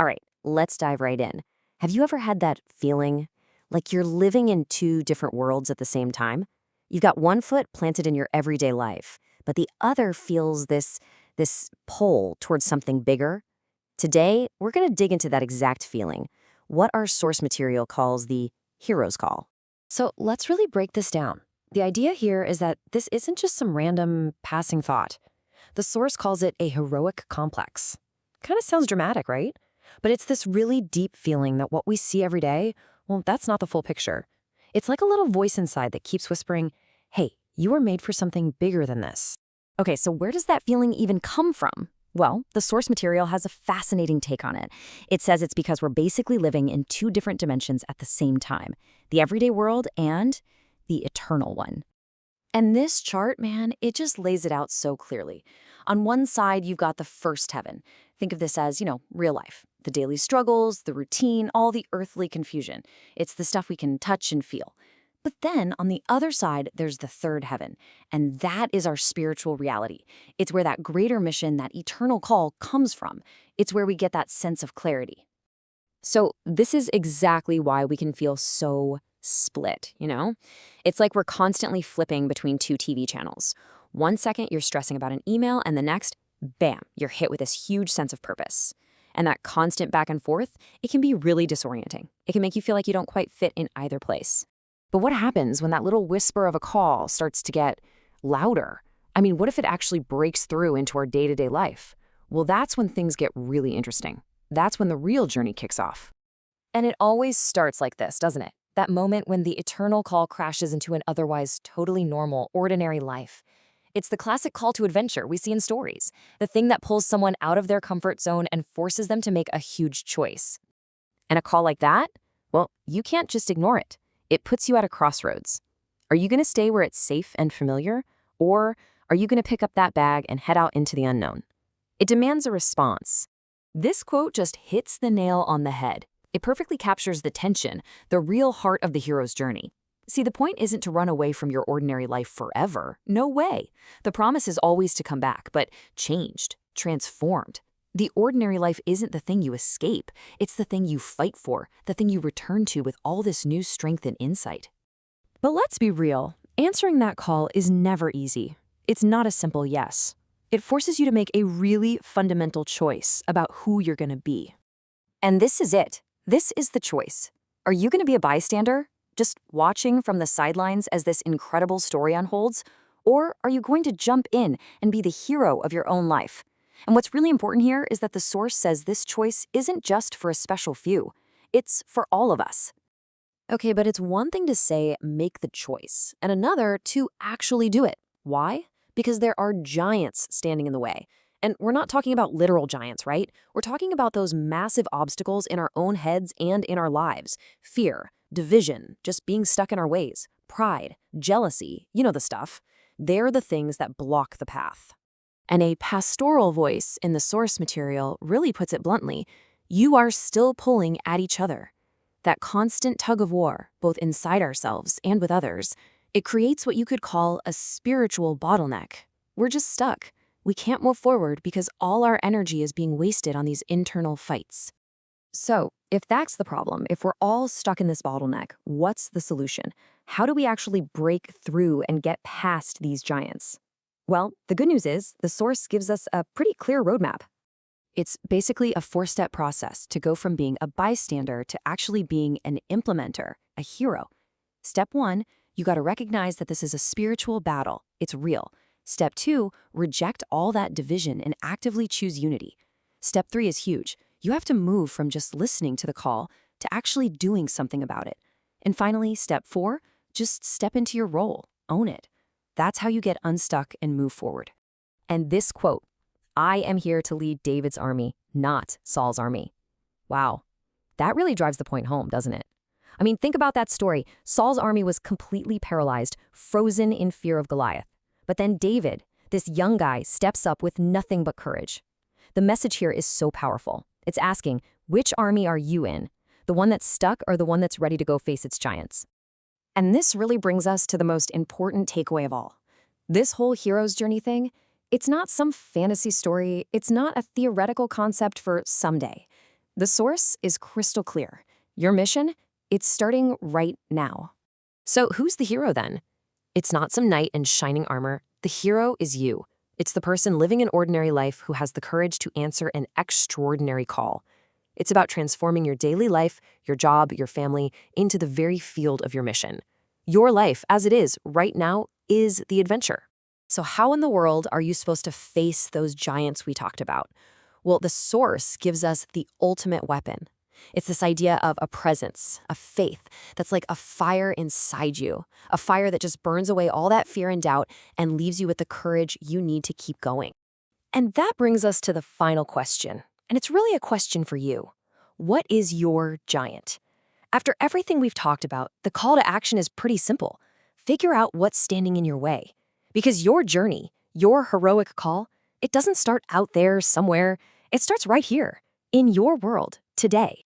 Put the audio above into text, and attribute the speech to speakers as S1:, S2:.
S1: All right, let's dive right in. Have you ever had that feeling like you're living in two different worlds at the same time? You've got one foot planted in your everyday life, but the other feels this pull towards something bigger. Today, we're going to dig into that exact feeling, what our source material calls the hero's call. So let's really break this down. The idea here is that this isn't just some random passing thought. The source calls it a heroic complex. Kind of sounds dramatic, right? But it's this really deep feeling that what we see every day, well, that's not the full picture. It's like a little voice inside that keeps whispering, hey, you were made for something bigger than this. Okay, so where does that feeling even come from? Well, the source material has a fascinating take on it. It says it's because we're basically living in two different dimensions at the same time, the everyday world and the eternal one. And this chart, man, it just lays it out so clearly. On one side, you've got the first heaven. Think of this as, real life. The daily struggles, the routine, all the earthly confusion. It's the stuff we can touch and feel. But then, on the other side, there's the third heaven. And that is our spiritual reality. It's where that greater mission, that eternal call comes from. It's where we get that sense of clarity. So this is exactly why we can feel so split. It's like we're constantly flipping between two TV channels. One second you're stressing about an email, and the next, bam, you're hit with this huge sense of purpose. And that constant back and forth, it can be really disorienting. It can make you feel like you don't quite fit in either place. But what happens when that little whisper of a call starts to get louder? I mean, what if it actually breaks through into our day-to-day life? Well, that's when things get really interesting. That's when the real journey kicks off. And it always starts like this, doesn't it? That moment when the eternal call crashes into an otherwise totally normal, ordinary life. It's the classic call to adventure we see in stories, the thing that pulls someone out of their comfort zone and forces them to make a huge choice. And a call like that? Well, you can't just ignore it. It puts you at a crossroads. Are you going to stay where it's safe and familiar? Or are you going to pick up that bag and head out into the unknown? It demands a response. This quote just hits the nail on the head. It perfectly captures the tension, the real heart of the hero's journey. See, the point isn't to run away from your ordinary life forever. No way. The promise is always to come back, but changed, transformed. The ordinary life isn't the thing you escape. It's the thing you fight for, the thing you return to with all this new strength and insight. But let's be real. Answering that call is never easy. It's not a simple yes. It forces you to make a really fundamental choice about who you're going to be. And this is it. This is the choice. Are you going to be a bystander, just watching from the sidelines as this incredible story unfolds? Or are you going to jump in and be the hero of your own life? And what's really important here is that the source says this choice isn't just for a special few. It's for all of us. Okay, but it's one thing to say, make the choice, and another to actually do it. Why? Because there are giants standing in the way. And we're not talking about literal giants, right? We're talking about those massive obstacles in our own heads and in our lives. Fear, division, just being stuck in our ways, pride, jealousy, the stuff. They're the things that block the path. And a pastoral voice in the source material really puts it bluntly, you are still pulling at each other. That constant tug of war, both inside ourselves and with others, it creates what you could call a spiritual bottleneck. We're just stuck. We can't move forward because all our energy is being wasted on these internal fights. So, if that's the problem, if we're all stuck in this bottleneck, what's the solution? How do we actually break through and get past these giants? Well, the good news is the source gives us a pretty clear roadmap. It's basically a 4-step process to go from being a bystander to actually being an implementer, a hero. Step 1, you got to recognize that this is a spiritual battle. It's real. Step 2, reject all that division and actively choose unity. Step 3 is huge. You have to move from just listening to the call to actually doing something about it. And finally, step 4, just step into your role. Own it. That's how you get unstuck and move forward. And this quote, I am here to lead David's army, not Saul's army. Wow. That really drives the point home, doesn't it? I mean, think about that story. Saul's army was completely paralyzed, frozen in fear of Goliath. But then David, this young guy, steps up with nothing but courage. The message here is so powerful. It's asking, which army are you in? The one that's stuck or the one that's ready to go face its giants? And this really brings us to the most important takeaway of all. This whole hero's journey thing, it's not some fantasy story. It's not a theoretical concept for someday. The source is crystal clear. Your mission? It's starting right now. So who's the hero then? It's not some knight in shining armor. The hero is you. It's the person living an ordinary life who has the courage to answer an extraordinary call. It's about transforming your daily life, your job, your family, into the very field of your mission. Your life, as it is right now, is the adventure. So how in the world are you supposed to face those giants we talked about? Well, the source gives us the ultimate weapon. It's this idea of a presence, a faith that's like a fire inside you, a fire that just burns away all that fear and doubt and leaves you with the courage you need to keep going. And that brings us to the final question. And it's really a question for you. What is your giant? After everything we've talked about, the call to action is pretty simple. Figure out what's standing in your way. Because your journey, your heroic call, it doesn't start out there somewhere. It starts right here, in your world, today.